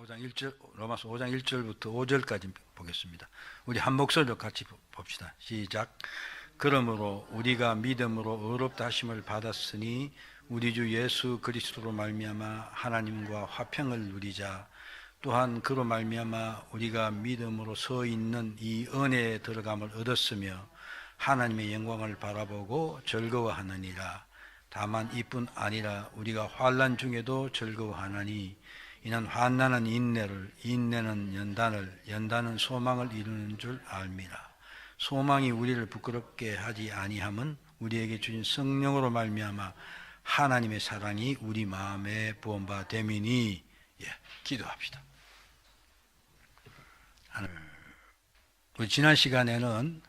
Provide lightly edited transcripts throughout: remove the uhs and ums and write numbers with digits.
5장 1절, 로마서 5장 1절부터 5절까지 보겠습니다. 우리 한 목소리로 같이 봅시다. 시작. 그러므로 우리가 믿음으로 의롭다 하심을 받았으니 우리 주 예수 그리스도로 말미암아 하나님과 화평을 누리자. 또한 그로 말미암아 우리가 믿음으로 서 있는 이 은혜에 들어감을 얻었으며 하나님의 영광을 바라보고 즐거워하느니라. 다만 이뿐 아니라 우리가 환난 중에도 즐거워하나니 이는 환난은 인내를, 인내는 연단을, 연단은 소망을 이루는 줄 알미라. 소망이 우리를 부끄럽게 하지 아니함은 우리에게 주신 성령으로 말미암아 하나님의 사랑이 우리 마음에 부은 바 됨이니. 기도합시다. 우리 지난 시간에는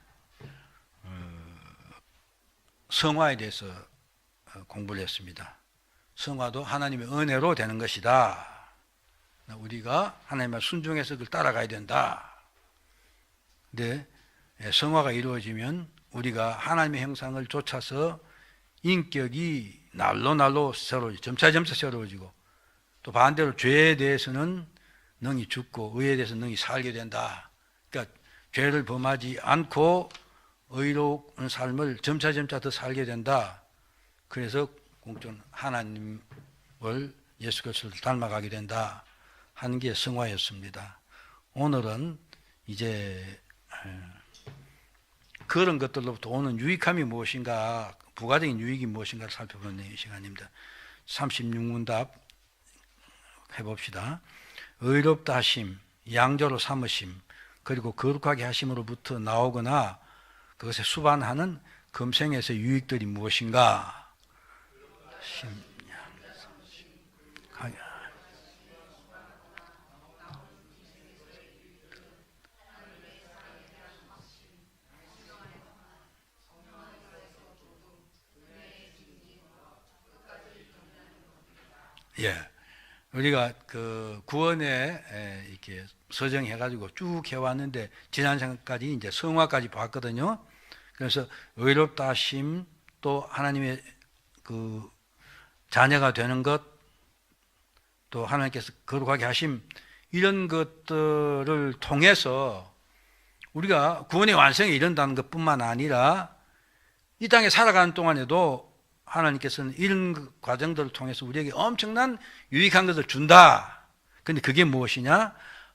성화에 대해서 공부를 했습니다. 성화도 하나님의 은혜로 되는 것이다. 우리가 하나님의 순종해서 그걸 따라가야 된다. 근데 성화가 이루어지면 우리가 하나님의 형상을 쫓아서 인격이 날로 점차 새로워지고, 또 반대로 죄에 대해서는 능히 죽고 의에 대해서 능히 살게 된다. 그러니까 죄를 범하지 않고 의로운 삶을 점차 더 살게 된다. 그래서 공적으로 하나님을, 예수 그리스도를 닮아가게 된다 하는 게 성화였습니다. 오늘은 이제 그런 것들로부터 오는 유익함이 무엇인가, 부가적인 유익이 무엇인가를 살펴보는 시간입니다. 36문답 해봅시다. 의롭다 하심, 양조로 삼으심, 그리고 거룩하게 하심으로부터 나오거나 그것에 수반하는 금생에서 유익들이 무엇인가? 우리가 그 구원에 이렇게 서정해가지고 쭉 해왔는데 지난 시간까지 이제 성화까지 봤거든요. 그래서 의롭다 하심, 또 하나님의 그 자녀가 되는 것, 또 하나님께서 거룩하게 하심, 이런 것들을 통해서 우리가 구원의 완성에 이른다는 것뿐만 아니라 이 땅에 살아가는 동안에도 하나님께서는 이런 과정들을 통해서 우리에게 엄청난 유익한 것을 준다. 그런데 그게 무엇이냐?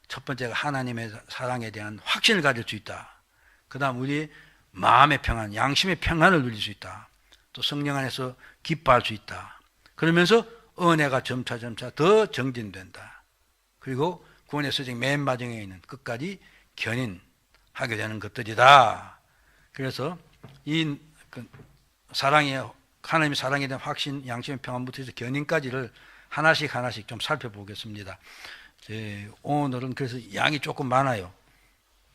첫 번째가 하나님의 사랑에 대한 확신을 가질 수 있다. 그 다음 우리 마음의 평안, 양심의 평안을 누릴 수 있다. 또 성령 안에서 기뻐할 수 있다. 그러면서 은혜가 점차 더 정진된다. 그리고 구원의 서정 맨 마지막에 있는 끝까지 견인하게 되는 것들이다. 그래서 이 하나님의 사랑에 대한 확신, 양심의 평안부터 해서 견인까지를 하나씩 좀 살펴보겠습니다. 오늘은 그래서 양이 조금 많아요.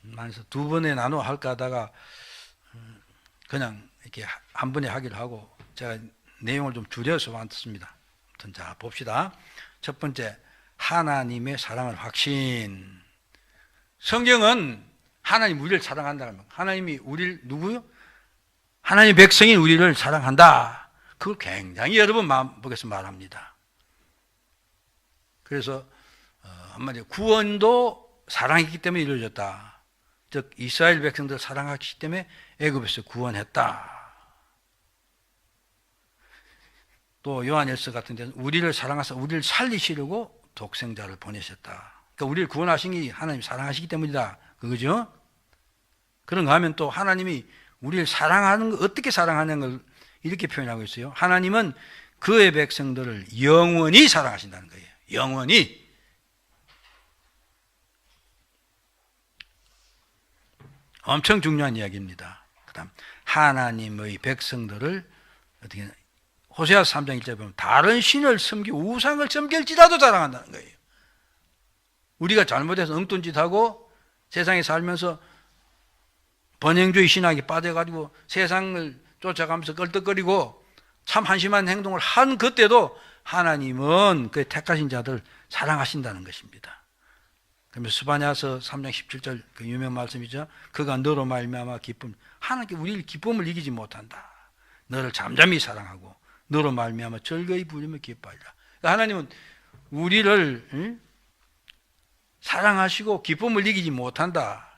그래서 두 번에 나눠 할까 하다가 그냥 이렇게 한 번에 하기로 하고 제가 내용을 좀 줄여서 왔습니다. 아무튼 자, 봅시다. 첫 번째, 하나님의 사랑을 확신. 성경은 하나님 우리를 사랑한다는 말. 하나님이 우리를 누구요? 하나님의 백성인 우리를 사랑한다. 그걸 굉장히 여러 번 마음속에서 말합니다. 그래서 한마디로 구원도 사랑했기 때문에 이루어졌다. 즉 이스라엘 백성들을 사랑했기 때문에 애굽에서 구원했다. 또 요한일서 같은 데는 우리를 사랑하사 우리를 살리시려고 독생자를 보내셨다. 그러니까 우리를 구원하신 게 하나님 사랑하시기 때문이다. 그거죠? 그런가 하면 또 하나님이 우리를 사랑하는 거, 어떻게 사랑하는 걸 이렇게 표현하고 있어요. 하나님은 그의 백성들을 영원히 사랑하신다는 거예요. 영원히. 엄청 중요한 이야기입니다. 그 다음 하나님의 백성들을 어떻게 호세아서 3장 1절에 보면 다른 신을 섬기고 우상을 섬길지라도 사랑한다는 거예요. 우리가 잘못해서 엉뚱 짓하고 세상에 살면서 번영주의 신학에 빠져가지고 세상을 쫓아가면서 껄떡거리고 참 한심한 행동을 한 그때도 하나님은 그의 택하신 자들 사랑하신다는 것입니다. 그러면서 스바냐서 3장 17절 그 유명 말씀이죠. 그가 너로 말미암아 기쁨. 하나님께 우리를 기쁨을 이기지 못한다. 너를 잠잠히 사랑하고 너로 말미암아 즐거이 부르며 기뻐하리라. 그러니까 하나님은 우리를 사랑하시고 기쁨을 느끼지 못한다.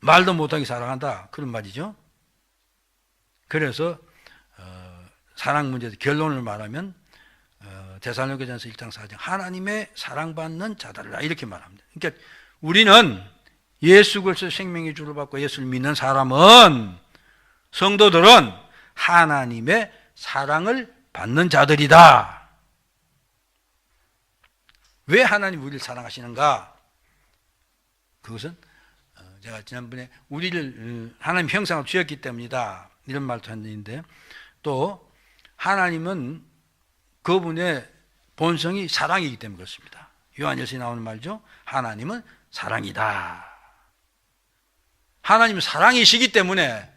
말도 못하게 사랑한다. 그런 말이죠. 그래서 사랑 문제에서 결론을 말하면 데살로니가전서 1장 4절 하나님의 사랑받는 자들이라 이렇게 말합니다. 그러니까 우리는 예수 그리스도 생명의 주를 받고 예수를 믿는 사람은 성도들은 하나님의 사랑을 받는 자들이다. 왜 하나님 우리를 사랑하시는가? 그것은 제가 지난번에 우리를 하나님 형상으로 지었기 때문이다 이런 말도 했는데 또 하나님은 그분의 본성이 사랑이기 때문에 그렇습니다. 요한일서에 나오는 말이죠. 하나님은 사랑이다. 하나님은 사랑이시기 때문에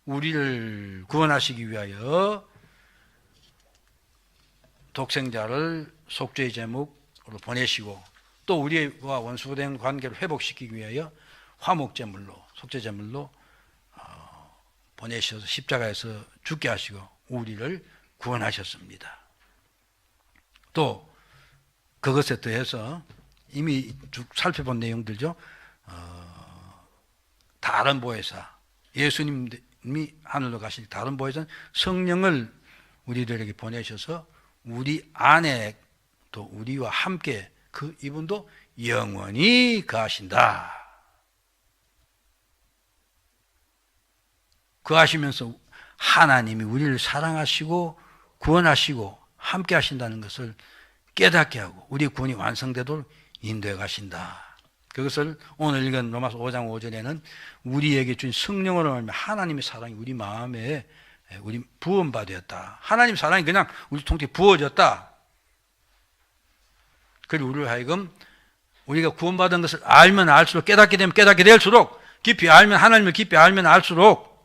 우리를 구원하시기 위하여 독생자를 속죄의 제목으로 보내시고 또 우리와 원수된 관계를 회복시키기 위하여 화목제물로 속죄제물로 보내셔서 십자가에서 죽게 하시고 우리를 구원하셨습니다. 또 그것에 더해서 이미 쭉 살펴본 내용들죠. 다른 보혜사 예수님이 하늘로 가실 다른 보혜사는 성령을 우리들에게 보내셔서 우리 안에 또 우리와 함께 그 이분도 영원히 가신다. 그하시면서 하나님이 우리를 사랑하시고 구원하시고 함께 하신다는 것을 깨닫게 하고 우리 구원이 완성되도록 인도해 가신다. 그것을 오늘 읽은 로마서 5장 5절에는 우리에게 주신 성령으로 말하면 하나님의 사랑이 우리 마음에 우리 부음받았다. 하나님 사랑이 그냥 우리 통째로 부어졌다. 그리고 우리를 하여금 우리가 구원받은 것을 알면 알수록 깨닫게 되면 깨닫게 될수록 깊이 알면 하나님을 깊이 알면 알수록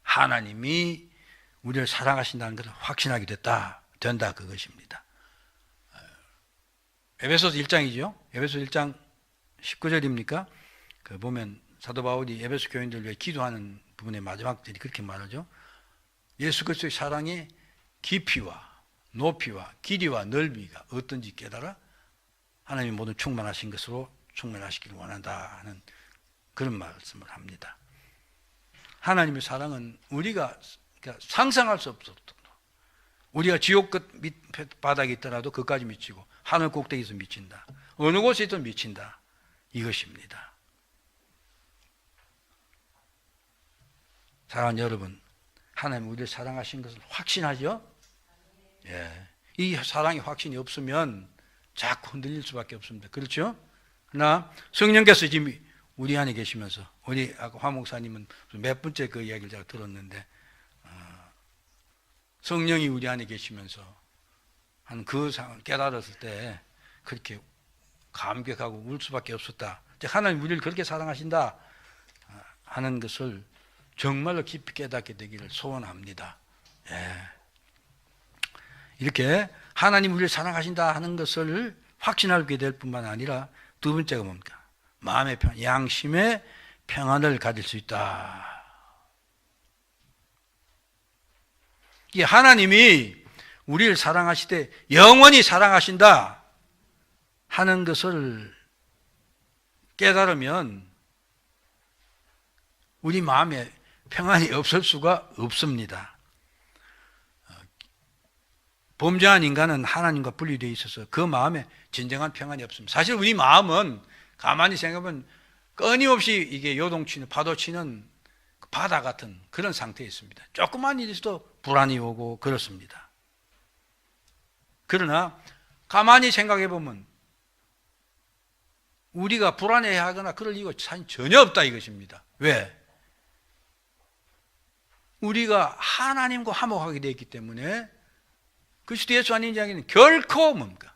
하나님이 우리를 사랑하신다는 것을 확신하게 된다 그것입니다. 에베소서 1장이죠. 에베소서 1장 19절입니까? 그 보면 사도 바울이 에베소 교인들을 위해 기도하는 부분의 마지막 절이 그렇게 말하죠. 예수 그리스도의 사랑의 깊이와 높이와 길이와 넓이가 어떤지 깨달아 하나님이 모든 충만하신 것으로 충만하시기를 원한다 하는 그런 말씀을 합니다. 하나님의 사랑은 우리가 상상할 수 없을 정도. 우리가 지옥 끝 바닥에 있더라도 그까지 미치고 하늘 꼭대기에서 미친다. 어느 곳에 있든 미친다. 이것입니다. 사랑하는 여러분, 하나님 우리를 사랑하신 것을 확신하죠? 예. 이 사랑의 확신이 없으면 자꾸 흔들릴 수밖에 없습니다. 그렇죠? 그러나 성령께서 지금 우리 안에 계시면서 우리 아까 화 목사님은 몇 번째 그 이야기를 제가 들었는데 성령이 우리 안에 계시면서 한 그 상황을 깨달았을 때 그렇게 감격하고 울 수밖에 없었다. 하나님 우리를 그렇게 사랑하신다 하는 것을 정말로 깊이 깨닫게 되기를 소원합니다. 예. 이렇게 하나님 우리를 사랑하신다 하는 것을 확신하게 될 뿐만 아니라 두 번째가 뭡니까? 마음의 평안, 양심의 평안을 가질 수 있다. 이 하나님이 우리를 사랑하시되 영원히 사랑하신다 하는 것을 깨달으면 우리 마음에 평안이 없을 수가 없습니다. 범죄한 인간은 하나님과 분리되어 있어서 그 마음에 진정한 평안이 없습니다. 사실 우리 마음은 가만히 생각하면 끊임없이 이게 요동치는 파도치는 바다 같은 그런 상태에 있습니다. 조그만 일이 있어도 불안이 오고 그렇습니다. 그러나 가만히 생각해 보면 우리가 불안해하거나 그럴 이유가 전혀 없다 이것입니다. 왜? 우리가 하나님과 화목하게 되어 있기 때문에 그리스도 예수 아닌 자에게는 결코 뭡니까?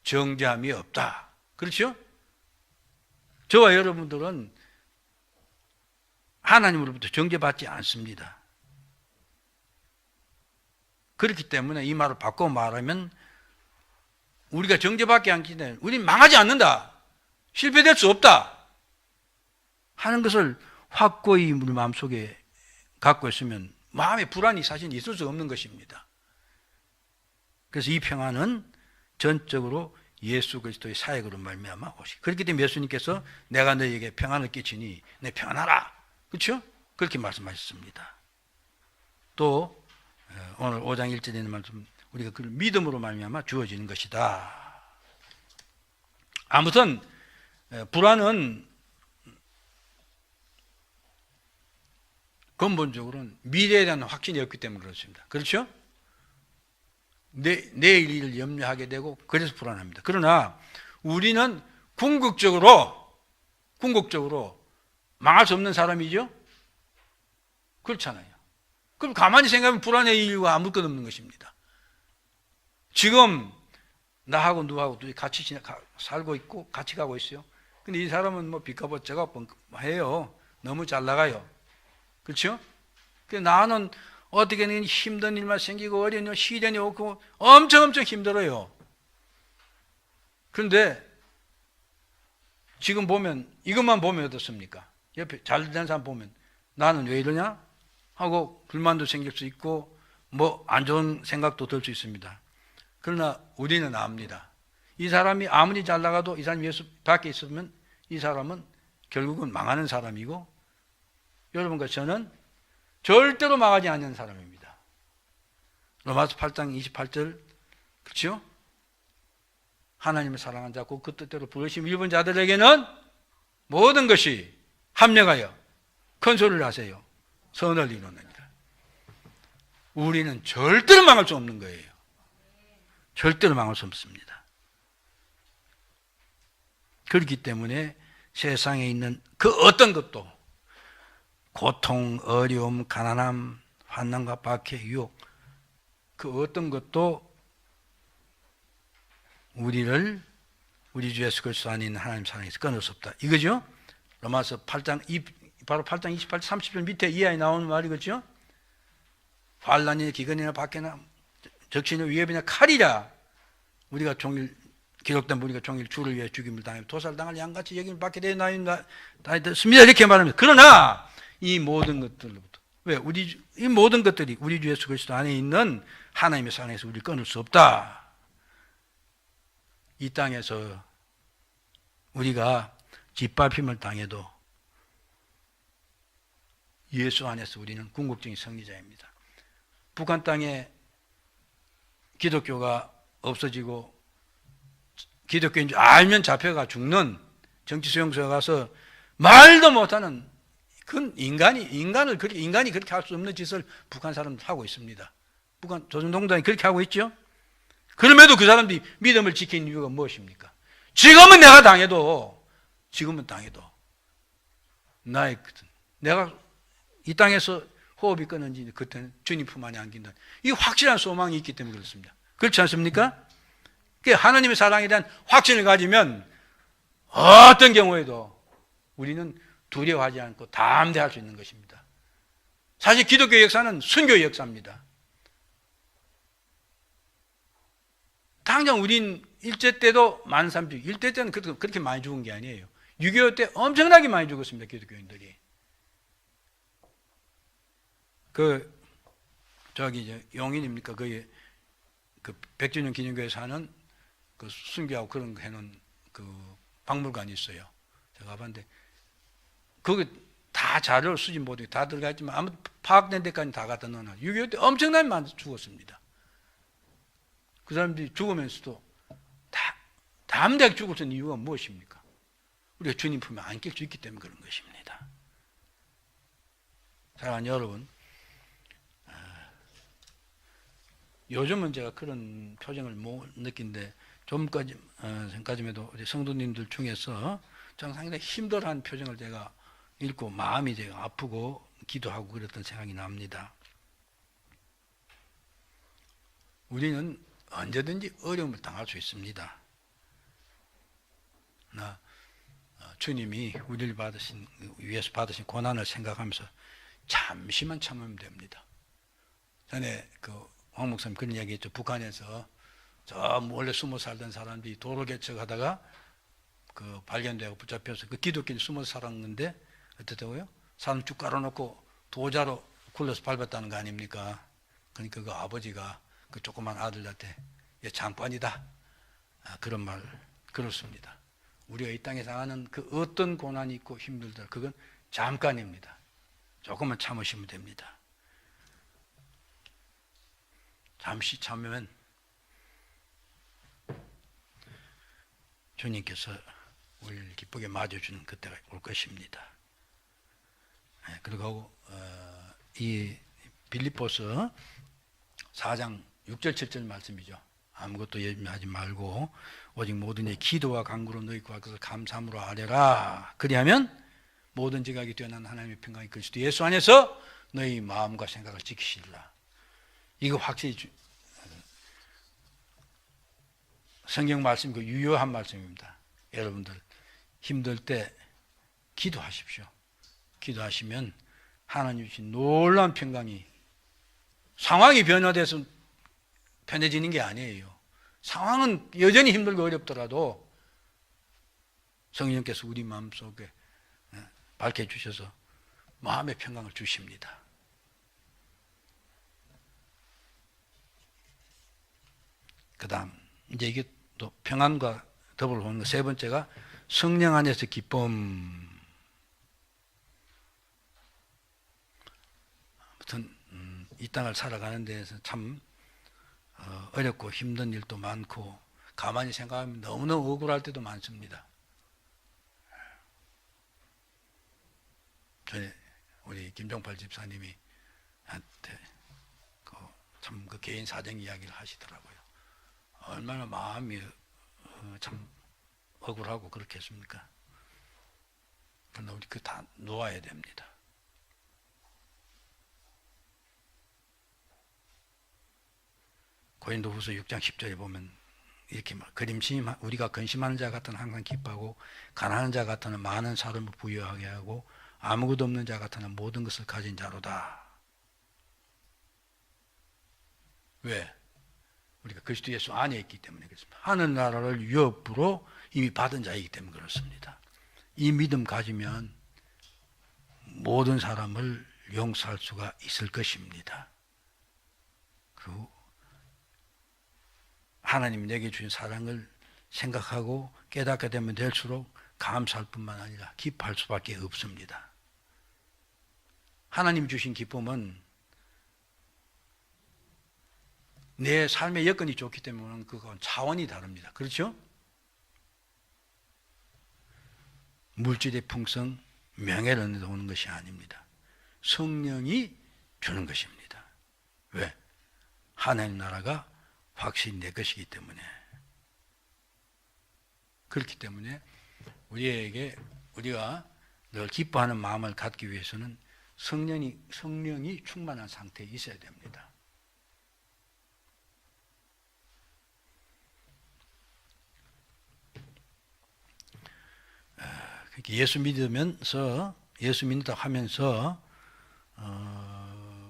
정죄함이 없다. 그렇죠? 저와 여러분들은 하나님으로부터 정죄받지 않습니다. 그렇기 때문에 이 말을 바꿔 말하면 우리가 정죄받지 않기 때문에 우리는 망하지 않는다. 실패될 수 없다. 하는 것을 확고히 우리 마음속에 갖고 있으면 마음의 불안이 사실 있을 수 없는 것입니다. 그래서 이 평안은 전적으로 예수 그리스도의 사역으로 말미암아 오시. 그렇기 때문에 예수님께서 내가 너희에게 평안을 끼치니 내 평안하라. 그렇죠? 그렇게 말씀하셨습니다. 또 오늘 5장 1절에 있는 말씀, 우리가 그 믿음으로 말미암아 주어지는 것이다. 아무튼 불안은 근본적으로는 미래에 대한 확신이 없기 때문에 그렇습니다. 그렇죠? 내일 일을 염려하게 되고 그래서 불안합니다. 그러나 우리는 궁극적으로 망할 수 없는 사람이죠? 그렇잖아요. 그럼 가만히 생각하면 불안의 이유가 아무것도 없는 것입니다. 지금 나하고 누구하고 같이 살고 있고 같이 가고 있어요. 근데 이 사람은 뭐 빚가벗자가 해요. 너무 잘 나가요. 그렇죠? 나는 어떻게든 힘든 일만 생기고 어려운 일, 시련이 오고 엄청 힘들어요. 그런데 지금 보면 이것만 보면 어떻습니까? 옆에 잘 된 사람 보면 나는 왜 이러냐? 하고 불만도 생길 수 있고 뭐 안 좋은 생각도 들 수 있습니다. 그러나 우리는 압니다. 이 사람이 아무리 잘 나가도 이 사람이 예수 밖에 있으면 이 사람은 결국은 망하는 사람이고 여러분과 저는 절대로 망하지 않는 사람입니다. 로마서 8장 28절 그렇죠? 하나님을 사랑한 자 곧 그 뜻대로 부르심 입은 자들에게는 모든 것이 합력하여 큰 소리를 하세요. 선을 이루느니라. 우리는 절대로 망할 수 없는 거예요. 절대로 망할 수 없습니다. 그렇기 때문에 세상에 있는 그 어떤 것도 고통, 어려움, 가난함, 환난과 박해, 유혹 그 어떤 것도 우리를 우리 주 예수 그리스도 안에 있는 하나님 사랑에서 끊을 수 없다. 이거죠? 로마서 8장 바로 8장 28, 30절 밑에 이하에 나오는 말이겠죠? 환난이나 기근이나 박해나 적신이나 위협이나 칼이라 우리가 종일 기록된 우리가 종일 주를 위해 죽임을 당하며 도살당할 양같이 여김을 받게 되나이다 이렇게 말합니다. 그러나 이 모든 것들로부터 왜 이 모든 것들이 우리 주 예수 그리스도 안에 있는 하나님의 사랑에서 우리를 끊을 수 없다. 이 땅에서 우리가 짓밟힘을 당해도 예수 안에서 우리는 궁극적인 승리자입니다. 북한 땅에 기독교가 없어지고 기독교인 줄 알면 잡혀가 죽는 정치수용소에 가서 말도 못하는 그 인간이 그렇게 할 수 없는 짓을 북한 사람들 하고 있습니다. 북한 조선동단이 그렇게 하고 있죠. 그럼에도 그 사람들이 믿음을 지킨 이유가 무엇입니까? 지금은 당해도 내가 이 땅에서 호흡이 끊어지니 그때는 주님 품 안에 안긴다. 이 확실한 소망이 있기 때문에 그렇습니다. 그렇지 않습니까? 하나님의 사랑에 대한 확신을 가지면 어떤 경우에도 우리는 두려워하지 않고 담대할 수 있는 것입니다. 사실 기독교 역사는 순교의 역사입니다. 당장 우린 일제 때도 13,000, 일제 때는 그렇게 많이 죽은 게 아니에요. 6.25 때 엄청나게 많이 죽었습니다. 기독교인들이. 용인입니까? 그 백주년 기념교회에서 하는 그 순교하고 그런 거 해놓은 그 박물관이 있어요. 제가 봤는데, 거기 다 자료를 수집 못해 다 들어가 있지만 아무 파악된 데까지 다 갖다 넣어놔. 6.25 때 엄청나게 많이 죽었습니다. 그 사람들이 죽으면서도 담대하게 죽을 수 있는 이유가 무엇입니까? 우리가 주님 품에 안길 수 있기 때문에 그런 것입니다. 사랑하는 여러분, 요즘은 제가 그런 표정을 못 느낀데 전까지만 해도 우리 성도님들 중에서 저는 상당히 힘들어하는 표정을 제가 읽고 마음이 제가 아프고 기도하고 그랬던 생각이 납니다. 우리는 언제든지 어려움을 당할 수 있습니다. 주님이 우리를 위해서 받으신 고난을 생각하면서 잠시만 참으면 됩니다. 전에 황 목사님 그런 이야기 했죠. 북한에서 저 원래 숨어 살던 사람들이 도로 개척하다가 발견되고 붙잡혀서 기독교인이 숨어 살았는데 어떻다고요? 사람 쭉 깔아놓고 도자로 굴러서 밟았다는 거 아닙니까? 그러니까 그 아버지가 그 조그만 아들한테 잠깐이다. 그런 말 그렇습니다. 우리가 이 땅에 당하는 그 어떤 고난이 있고 힘들다, 그건 잠깐입니다. 조금만 참으시면 됩니다. 잠시 참으면 주님께서 우리를 기쁘게 맞아주는 그때가 올 것입니다. 그리고 이 빌립보서 4장 6절 7절 말씀이죠. 아무것도 예민하지 말고 오직 모든 의 기도와 간구로 너희 구할 것을 감사함으로 아뢰라. 그리하면 모든 지각이 뛰어난 하나님의 평강이 그리스도 예수 안에서 너희 마음과 생각을 지키시리라. 이거 확실히 성경 말씀, 그 유효한 말씀입니다. 여러분들 힘들 때 기도하십시오. 기도하시면 하나님 주신 놀라운 평강이, 상황이 변화돼서 편해지는 게 아니에요. 상황은 여전히 힘들고 어렵더라도 성령께서 우리 마음속에 밝혀주셔서 마음의 평강을 주십니다. 그 다음 이제 이게 또 평안과 더불어 보는 거, 세 번째가 성령 안에서 기쁨. 아무튼 이 땅을 살아가는 데에서 참 어렵고 힘든 일도 많고 가만히 생각하면 너무너무 억울할 때도 많습니다. 전에 우리 김종팔 집사님이 한테 참 그 개인 사정 이야기를 하시더라고요. 얼마나 마음이 참 억울하고 그렇겠습니까? 그러나 우리 그 다 놓아야 됩니다. 고린도후서 6장 10절에 보면 이렇게 우리가 근심하는 자 같으면 항상 기뻐하고 가난한 자 같으면 많은 사람을 부유하게 하고 아무것도 없는 자 같으면 모든 것을 가진 자로다. 왜? 우리가 그리스도 예수 안에 있기 때문에 그렇습니다. 하늘나라를 유업으로 이미 받은 자이기 때문에 그렇습니다. 이 믿음 가지면 모든 사람을 용서할 수가 있을 것입니다. 그리고 하나님 내게 주신 사랑을 생각하고 깨닫게 되면 될수록 감사할 뿐만 아니라 기뻐할 수밖에 없습니다. 하나님 주신 기쁨은 내 삶의 여건이 좋기 때문에 그건 차원이 다릅니다. 그렇죠? 물질의 풍성, 명예를 얻는 것이 아닙니다. 성령이 주는 것입니다. 왜? 하나님 나라가 확실히 내 것이기 때문에. 그렇기 때문에 우리가 늘 기뻐하는 마음을 갖기 위해서는 성령이 충만한 상태에 있어야 됩니다. 예수 믿으면서, 예수 믿는다 하면서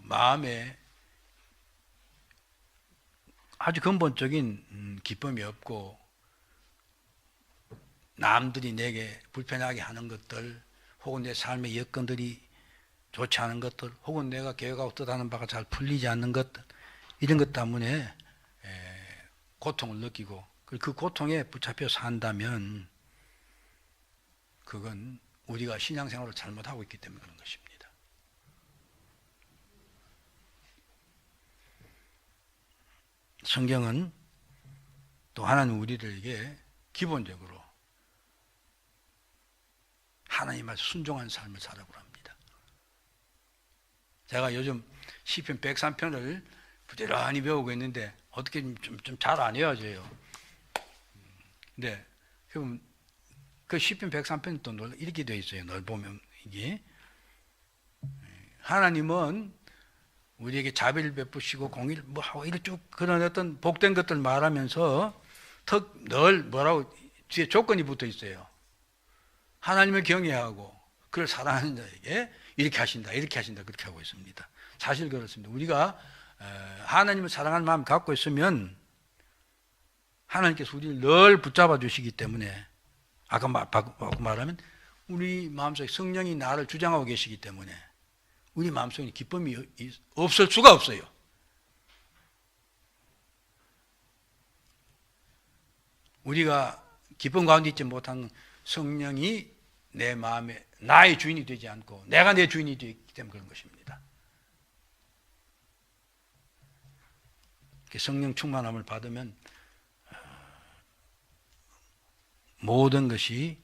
마음에 아주 근본적인 기쁨이 없고 남들이 내게 불편하게 하는 것들, 혹은 내 삶의 여건들이 좋지 않은 것들, 혹은 내가 계획하고 뜻하는 바가 잘 풀리지 않는 것들, 이런 것 때문에 고통을 느끼고 그 고통에 붙잡혀 산다면 그건 우리가 신앙생활을 잘못하고 있기 때문에 그런 것입니다. 성경은 또 하나님 우리들에게 기본적으로 하나님 앞에 순종한 삶을 살라고 합니다. 제가 요즘 시편 103편을 부지런히 배우고 있는데 어떻게 좀 잘 안 외워져요. 근데 그럼 그 시편 103편 또 이렇게 되어 있어요. 널 보면 이게 하나님은 우리에게 자비를 베푸시고 공의를 뭐 하고 이렇게 쭉 그런 어떤 복된 것들 말하면서 늘 뭐라고 뒤에 조건이 붙어 있어요. 하나님을 경외하고 그를 사랑하는 자에게 이렇게 하신다, 이렇게 하신다, 그렇게 하고 있습니다. 사실 그렇습니다. 우리가 하나님을 사랑하는 마음 갖고 있으면 하나님께서 우리를 늘 붙잡아 주시기 때문에, 아까 말하면 우리 마음속에 성령이 나를 주장하고 계시기 때문에 우리 마음속에 기쁨이 없을 수가 없어요. 우리가 기쁨 가운데 있지 못한 성령이 내 마음에 나의 주인이 되지 않고 내가 내 주인이 되기 때문에 그런 것입니다. 성령 충만함을 받으면 모든 것이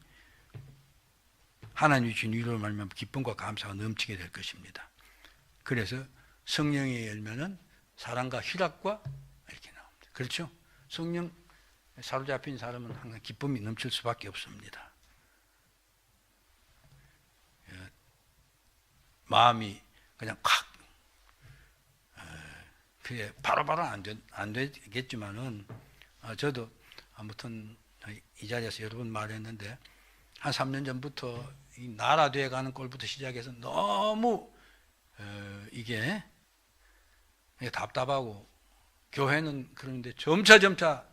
하나님의 주인 위로를 말하면 기쁨과 감사가 넘치게 될 것입니다. 그래서 성령에 열면은 사랑과 희락과 이렇게 나옵니다. 그렇죠? 성령 사로잡힌 사람은 항상 기쁨이 넘칠 수밖에 없습니다. 마음이 그냥 확 그게 바로바로 안 되겠지만은 저도 아무튼 이 자리에서 여러 번 말했는데 한 3년 전부터 이 나라 되어 가는 꼴부터 시작해서 너무 이게 답답하고 교회는 그런데 점차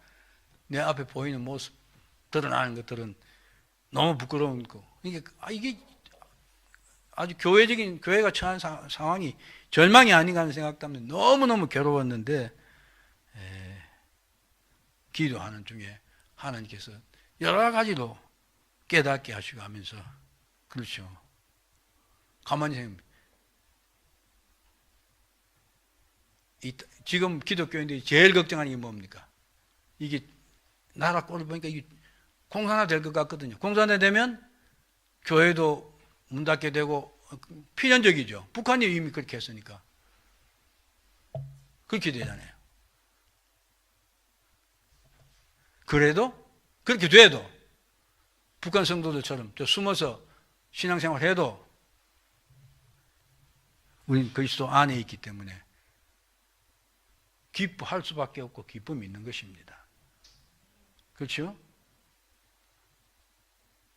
내 앞에 보이는 모습 드러나는 것들은 너무 부끄러운 거. 이게 아주 교회가 처한 상황이 절망이 아닌가 하는 생각 때문에 너무너무 괴로웠는데 기도하는 중에 하나님께서 여러 가지로 깨닫게 하시고 하면서 그렇죠. 가만히 생각해. 지금 기독교인들이 제일 걱정하는 게 뭡니까? 이게 나라 꼴을 보니까 이게 공산화 될 것 같거든요. 공산화 되면 교회도 문 닫게 되고 필연적이죠. 북한이 이미 그렇게 했으니까. 그렇게 되잖아요. 그래도 그렇게 돼도 북한 성도들처럼 숨어서 신앙생활 해도 우리는 그리스도 안에 있기 때문에 기뻐할 수밖에 없고 기쁨이 있는 것입니다. 그렇죠?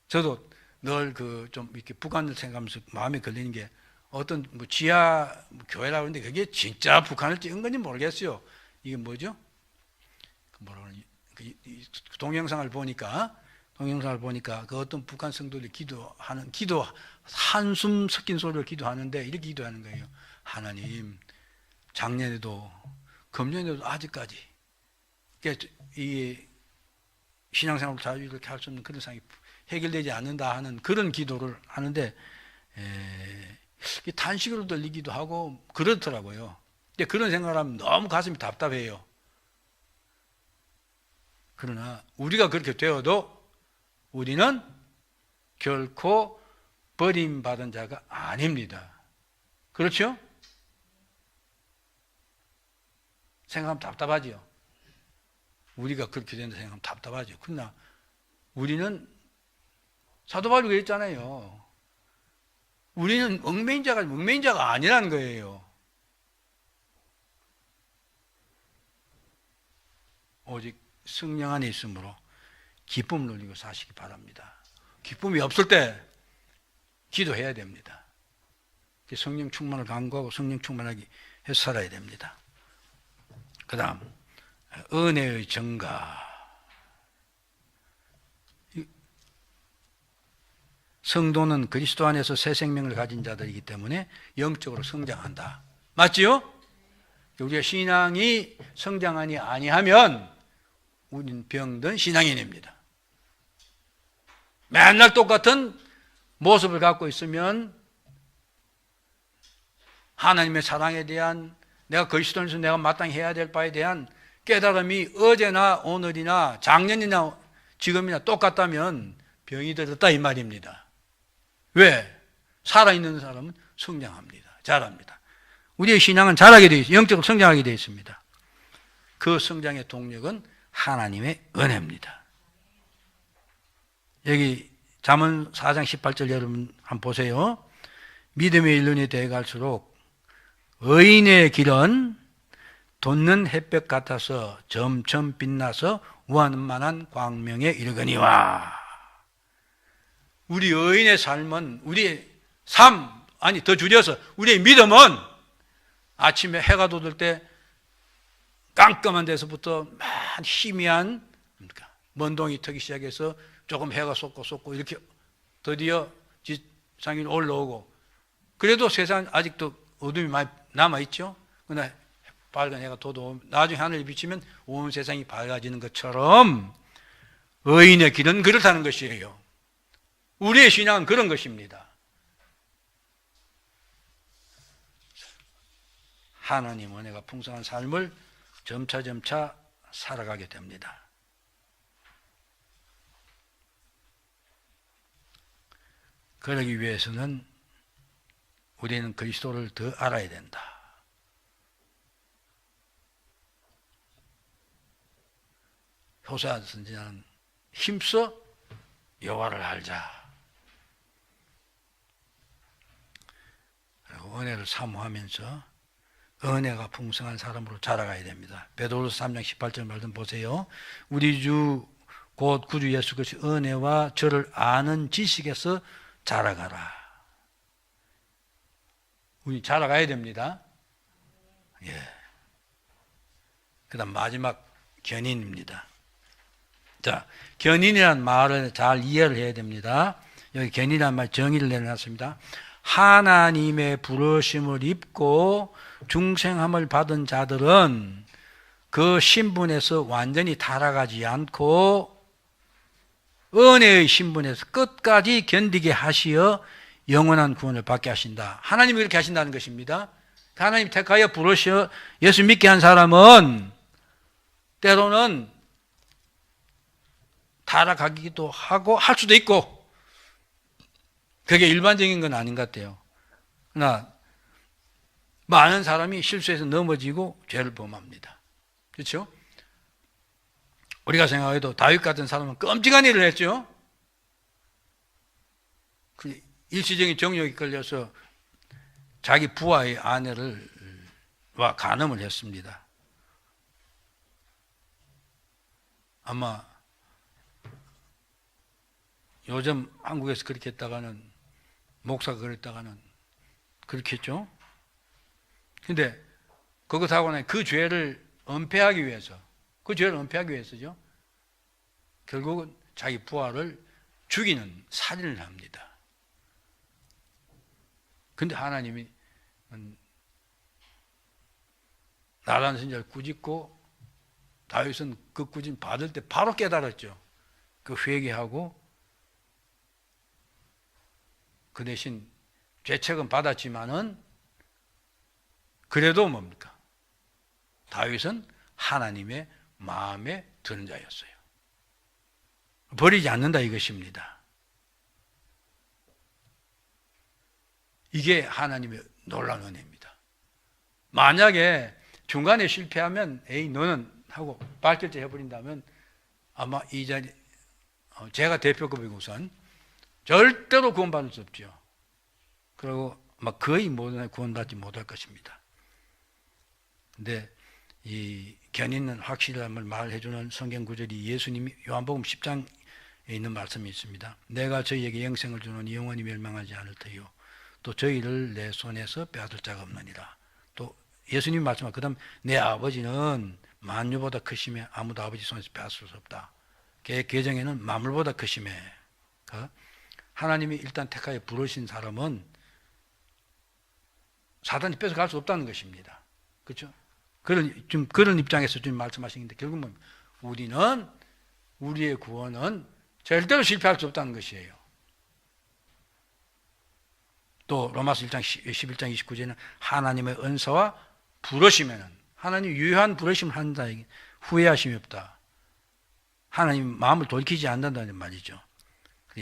저도 늘 좀 이렇게 북한을 생각하면서 마음에 걸리는 게 어떤 지하 교회라고 하는데 그게 진짜 북한을 찍은 건지 모르겠어요. 이게 뭐죠? 뭐라고 그러니? 동영상을 보니까 그 어떤 북한 성도들이 기도 한숨 섞인 소리로 기도하는데 이렇게 기도하는 거예요. 하나님, 작년에도 금년에도 아직까지 이 신앙생활을 잘 이렇게 할 수 없는 그런 상황이 해결되지 않는다 하는 그런 기도를 하는데 단식으로 들리기도 하고 그렇더라고요. 근데 그런 생각을 하면 너무 가슴이 답답해요. 그러나 우리가 그렇게 되어도 우리는 결코 버림받은 자가 아닙니다. 그렇죠? 생각하면 답답하죠. 우리가 그렇게 된다 생각하면 답답하죠. 그러나 우리는 사도 바울이 그랬잖아요. 우리는 얽매인자가 아니라는 거예요. 오직 성령 안에 있으므로 기쁨을 누리고 사시기 바랍니다. 기쁨이 없을 때 기도해야 됩니다. 성령 충만을 강구하고 성령 충만하게 해서 살아야 됩니다. 그 다음 은혜의 증가. 성도는 그리스도 안에서 새 생명을 가진 자들이기 때문에 영적으로 성장한다. 맞지요? 우리가 신앙이 성장하니 아니하면 우리는 병든 신앙인입니다. 맨날 똑같은 모습을 갖고 있으면 하나님의 사랑에 대한 내가 그리스도 안에서 내가 마땅히 해야 될 바에 대한 깨달음이 어제나 오늘이나 작년이나 지금이나 똑같다면 병이 들었다 이 말입니다. 왜? 살아있는 사람은 성장합니다. 자랍니다. 우리의 신앙은 자라게 되어 있습니다. 영적으로 성장하게 되어 있습니다. 그 성장의 동력은 하나님의 은혜입니다. 여기 잠언 4장 18절 여러분 한번 보세요. 믿음의 일륜이 되어갈수록 의인의 길은 돋는 햇볕 같아서 점점 빛나서 우하는 만한 광명에 이르거니와. 우리 의인의 삶은 우리의 삶, 아니 더 줄여서 우리의 믿음은 아침에 해가 돋을 때 깜깜한 데서부터 희미한 먼동이 트기 시작해서 조금 해가 쏟고 이렇게 드디어 지상에 올라오고, 그래도 세상 아직도 어둠이 많이 남아있죠. 그러나 밝은 해가 돋아오면 나중에 하늘에 비치면 온 세상이 밝아지는 것처럼 의인의 길은 그렇다는 것이에요. 우리의 신앙은 그런 것입니다. 하나님 은혜가 풍성한 삶을 점차 살아가게 됩니다. 그러기 위해서는 우리는 그리스도를 더 알아야 된다. 호세아 선지자는 힘써 여호와를 알자. 그리고 은혜를 사모하면서 은혜가 풍성한 사람으로 자라가야 됩니다. 베드로서 3장 18절 말씀 보세요. 우리 주 곧 구주 예수 그리스도의 은혜와 저를 아는 지식에서 자라가라. 우리 자라가야 됩니다. 예. 그 다음 마지막 견인입니다. 자, 견인이라는 말을 잘 이해를 해야 됩니다. 여기 견인이라는 말 정의를 내려놨습니다. 하나님의 부르심을 입고 중생함을 받은 자들은 그 신분에서 완전히 타락하지 않고 은혜의 신분에서 끝까지 견디게 하시어 영원한 구원을 받게 하신다. 하나님이 그렇게 하신다는 것입니다. 하나님 택하여 부르셔 예수 믿게 한 사람은 때로는 타락하기도 하고 할 수도 있고 그게 일반적인 건 아닌 것 같아요. 그러나 많은 사람이 실수해서 넘어지고 죄를 범합니다. 그렇죠? 우리가 생각해도 다윗 같은 사람은 끔찍한 일을 했죠. 그 일시적인 정욕이 걸려서 자기 부하의 아내를 와 간음을 했습니다. 아마 요즘 한국에서 그렇게 했다가는 목사가 그랬다가는 그렇겠죠. 근데 그것하고 난 그 죄를 은폐하기 위해서 죠 결국은 자기 부하를 죽이는 살인을 합니다. 근데 하나님이 나란 선지자를 꾸짖고 다윗은 그 꾸짖음 받을 때 바로 깨달았죠. 그 회개하고 그 대신 죄책은 받았지만은 그래도 뭡니까? 다윗은 하나님의 마음에 드는 자였어요. 버리지 않는다 이것입니다. 이게 하나님의 놀라운 은혜입니다. 만약에 중간에 실패하면 에이 너는 하고 발결제 해버린다면 아마 이 자리 제가 대표급이고 우선 절대로 구원받을 수 없죠. 그리고 아마 거의 모든 구원받지 못할 것입니다. 근데 이 견인은 확실함을 말해주는 성경 구절이 예수님이 요한복음 10장에 있는 말씀이 있습니다. 내가 저희에게 영생을 주노니 영원히 멸망하지 않을 터이요 또 저희를 내 손에서 빼앗을 자가 없느니라. 또 예수님이 말씀하시고 그 다음 내 아버지는 만유보다 크심에 아무도 아버지 손에서 빼앗을 수 없다. 걔 계정에는 만물보다 크심에 하나님이 일단 택하여 부르신 사람은 사단이 뺏어갈 수 없다는 것입니다. 그렇죠? 그런 입장에서 좀 말씀하시는데 결국은 우리의 구원은 절대로 실패할 수 없다는 것이에요. 또 로마서 1장 11장 29절에는 하나님의 은사와 부르시면은 하나님 유효한 부르심을 한다. 후회하심이 없다. 하나님 마음을 돌이키지 않는다는 말이죠.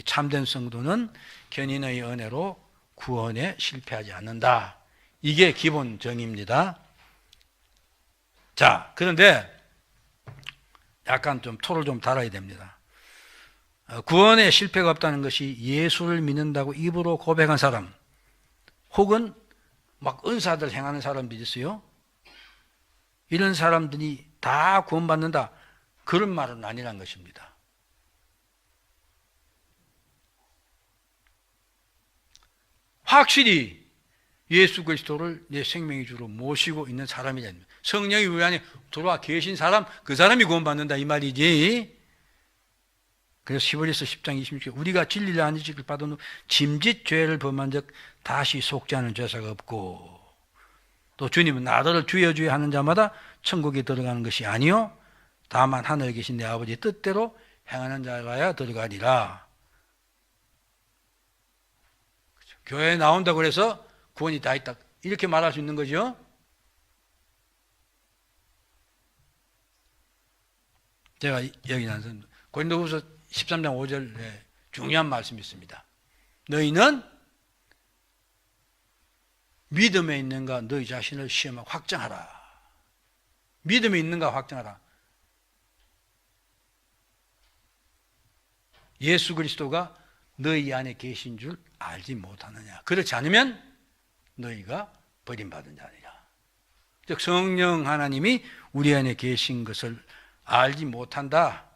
참된 성도는 견인의 은혜로 구원에 실패하지 않는다. 이게 기본 정의입니다. 자, 그런데 약간 좀 토를 좀 달아야 됩니다. 구원에 실패가 없다는 것이 예수를 믿는다고 입으로 고백한 사람 혹은 막 은사들 행하는 사람들이 있어요. 이런 사람들이 다 구원받는다. 그런 말은 아니란 것입니다. 확실히 예수 그리스도를 내 생명의 주로 모시고 있는 사람이다. 성령이 우리 안에 들어와 계신 사람, 그 사람이 구원받는다 이 말이지. 그래서 히브리서 10장 26절 우리가 진리를 안 지킬 받은 후 짐짓 죄를 범한 적 다시 속지 않은 죄사가 없고 또 주님은 나더러 주여 주여 하는 자마다 천국에 들어가는 것이 아니요 다만 하늘에 계신 내 아버지의 뜻대로 행하는 자라야 들어가리라. 그렇죠. 교회에 나온다고 그래서 구원이 다 있다. 이렇게 말할 수 있는 거죠. 제가 여기 나서 고린도후서 13장 5절에 중요한 말씀이 있습니다. 너희는 믿음에 있는가 너희 자신을 시험하고 확정하라. 믿음에 있는가 확정하라. 예수 그리스도가 너희 안에 계신 줄 알지 못하느냐. 그렇지 않으면 너희가 버림받은 자니라. 즉 성령 하나님이 우리 안에 계신 것을 알지 못한다.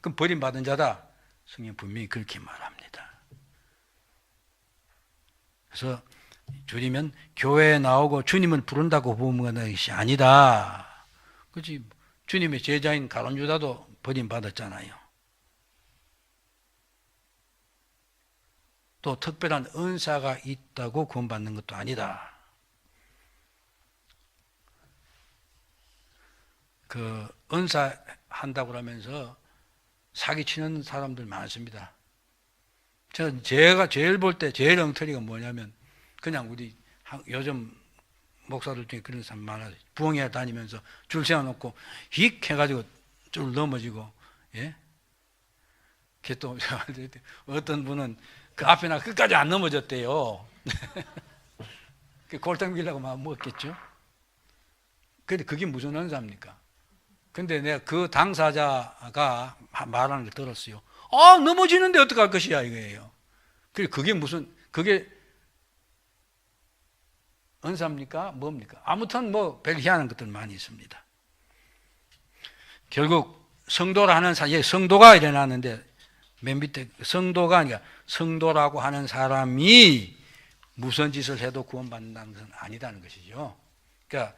그럼 버림받은 자다. 성경 분명히 그렇게 말합니다. 그래서 줄이면 교회에 나오고 주님을 부른다고 부르는 것이 아니다. 그렇지. 주님의 제자인 가룟 유다도 버림받았잖아요. 또 특별한 은사가 있다고 구원받는 것도 아니다. 그 은사 한다고 하면서 사기치는 사람들 많습니다. 제가 제일 볼 때 제일 엉터리가 뭐냐면 그냥 우리 요즘 목사들 중에 그런 사람 많아요. 부흥회 다니면서 줄 세워놓고 휙 해가지고 줄 넘어지고, 예? 또 어떤 분은 그 앞에나 끝까지 안 넘어졌대요. 골탕 빌라고 마음 먹겠죠. 근데 그게 무슨 은사입니까? 근데 내가 그 당사자가 말하는 걸 들었어요. 넘어지는데 어떡할 것이야, 이거예요. 그게 그게 은사입니까? 뭡니까? 아무튼 별 희한한 것들 많이 있습니다. 결국 성도라 하는 사람이, 성도가 일어나는데 맨 밑에 성도가 아니라 성도라고 하는 사람이 무슨 짓을 해도 구원받는다는 것은 아니다는 것이죠. 그러니까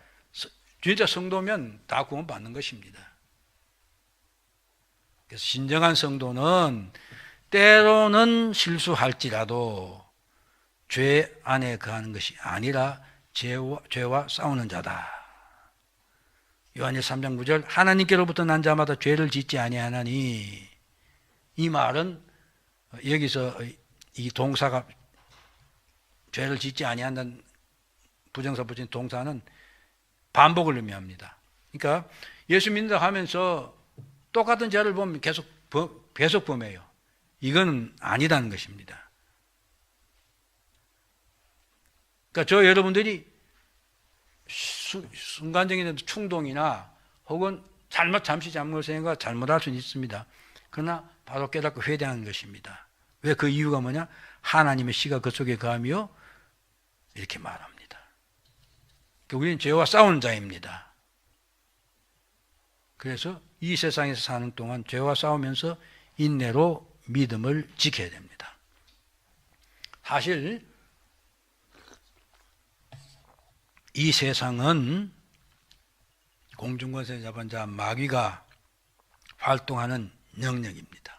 진짜 성도면 다 구원받는 것입니다. 그래서 진정한 성도는 때로는 실수할지라도 죄 안에 거하는 것이 아니라 죄와 싸우는 자다. 요한일서 3장 9절 하나님께로부터 난 자마다 죄를 짓지 아니하나니, 이 말은 여기서 이 동사가 죄를 짓지 아니한다는 부정사 붙인 동사는 반복을 의미합니다. 그러니까 예수 믿는다 하면서 똑같은 죄를 보면 계속 범해요. 이건 아니다는 것입니다. 그러니까 저 여러분들이 순간적인 충동이나 혹은 잠시 잘못생각과 잘못할 수는 있습니다. 그러나 바로 깨닫고 회개하는 것입니다. 왜? 그 이유가 뭐냐? 하나님의 씨가 그 속에 거하며 이렇게 말합니다. 우리는 죄와 싸우는 자입니다. 그래서 이 세상에서 사는 동안 죄와 싸우면서 인내로 믿음을 지켜야 됩니다. 사실 이 세상은 공중권세 잡은 자 마귀가 활동하는 영역입니다.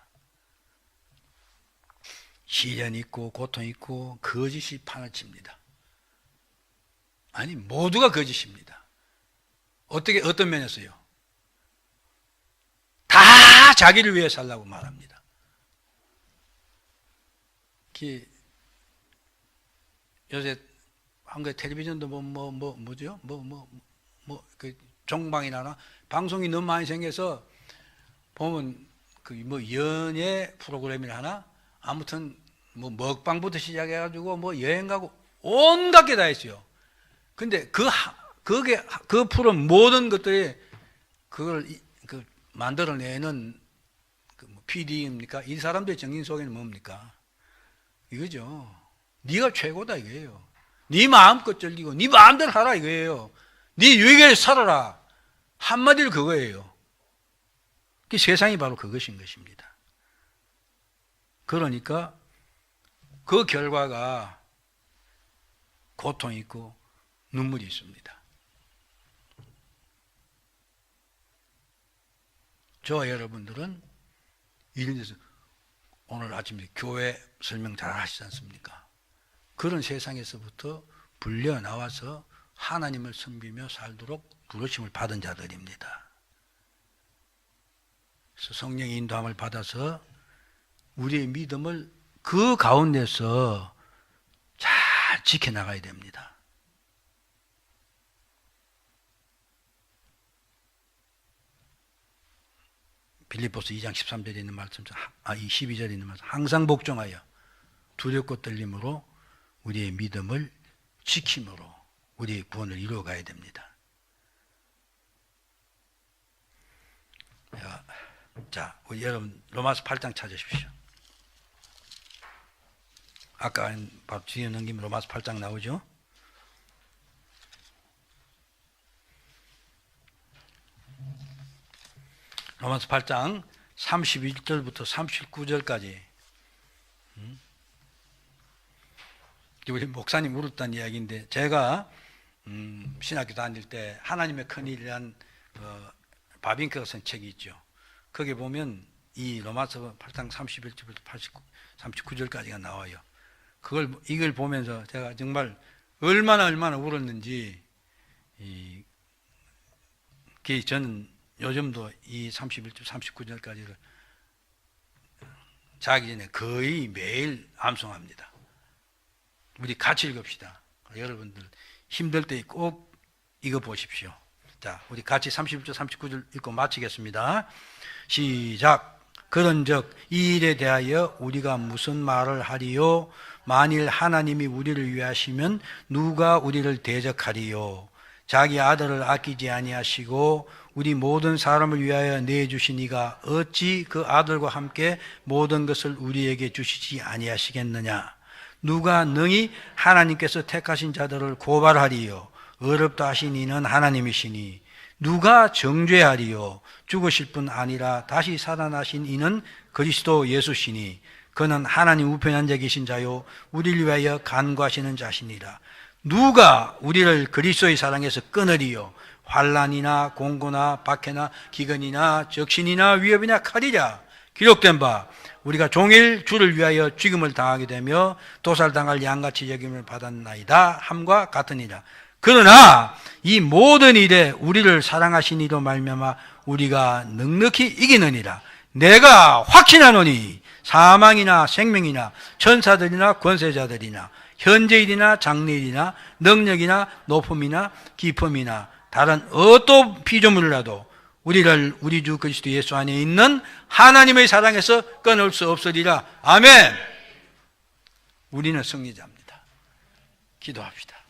시련이 있고 고통이 있고 거짓이 판을 칩니다. 아니, 모두가 거짓입니다. 어떤 면에서요? 다 자기를 위해 살라고 말합니다. 요새 한국의 텔레비전도 뭐죠? 그 종방이나 방송이 너무 많이 생겨서 보면 연예 프로그램이나 하나, 아무튼 먹방부터 시작해가지고 여행 가고 온갖 게 다 있어요. 근데 그 프로 모든 것들이 그걸 만들어내는 PD입니까? 이 사람들의 정신 속에는 뭡니까? 이거죠. 네가 최고다 이거예요. 네 마음껏 즐기고 네 마음대로 하라 이거예요. 네 유익에 살아라. 한마디로 그거예요. 세상이 바로 그것인 것입니다. 그러니까 그 결과가 고통이 있고 눈물이 있습니다. 저와 여러분들은 이런 데서 오늘 아침에 교회 설명 잘 하시지 않습니까? 그런 세상에서부터 불려 나와서 하나님을 섬기며 살도록 부르심을 받은 자들입니다. 그래서 성령의 인도함을 받아서 우리의 믿음을 그 가운데서 잘 지켜나가야 됩니다. 빌립보서 2장 13절에 있는 말씀, 12절에 있는 말씀, 항상 복종하여 두렵고 떨림으로 우리의 믿음을 지킴으로 우리의 구원을 이루어가야 됩니다. 자, 우리 여러분 로마서 8장 찾으십시오. 아까 바로 뒤에 넘기면 로마서 8장 나오죠. 로마서 8장 31절부터 39절까지 우리 목사님 물었던 이야기인데, 제가 신학교 다닐 때 하나님의 큰일이란 바빙크가 쓴 책이 있죠. 거기 보면 이 로마서 8장 31절부터 39절까지가 나와요. 이걸 보면서 제가 정말 얼마나 울었는지, 저는 요즘도 이 31절 39절까지를 자기 전에 거의 매일 암송합니다. 우리 같이 읽읍시다. 여러분들 힘들 때 꼭 이거 보십시오. 자, 우리 같이 31절 39절 읽고 마치겠습니다. 시작. 그런즉 이 일에 대하여 우리가 무슨 말을 하리요? 만일 하나님이 우리를 위하시면 누가 우리를 대적하리요? 자기 아들을 아끼지 아니하시고 우리 모든 사람을 위하여 내주신 이가 어찌 그 아들과 함께 모든 것을 우리에게 주시지 아니하시겠느냐? 누가 능히 하나님께서 택하신 자들을 고발하리요? 어렵다 하신 이는 하나님이시니 누가 정죄하리요? 죽으실 뿐 아니라 다시 살아나신 이는 그리스도 예수시니 그는 하나님 우편에 앉아 계신 자요 우리를 위하여 간구하시는 자시니라. 누가 우리를 그리스도의 사랑에서 끊으리요? 환난이나 공고나 박해나 기근이나 적신이나 위협이나 칼이랴. 기록된 바 우리가 종일 주를 위하여 죽임을 당하게 되며 도살당할 양같이 여김을 받았나이다 함과 같으니라. 그러나 이 모든 일에 우리를 사랑하신 이로 말미암아 우리가 넉넉히 이기느니라. 내가 확신하노니 사망이나 생명이나 천사들이나 권세자들이나 현재일이나 장래일이나 능력이나 높음이나 깊음이나 다른 어떤 피조물이라도 우리를 우리 주 그리스도 예수 안에 있는 하나님의 사랑에서 끊을 수 없으리라. 아멘. 우리는 승리자입니다. 기도합시다.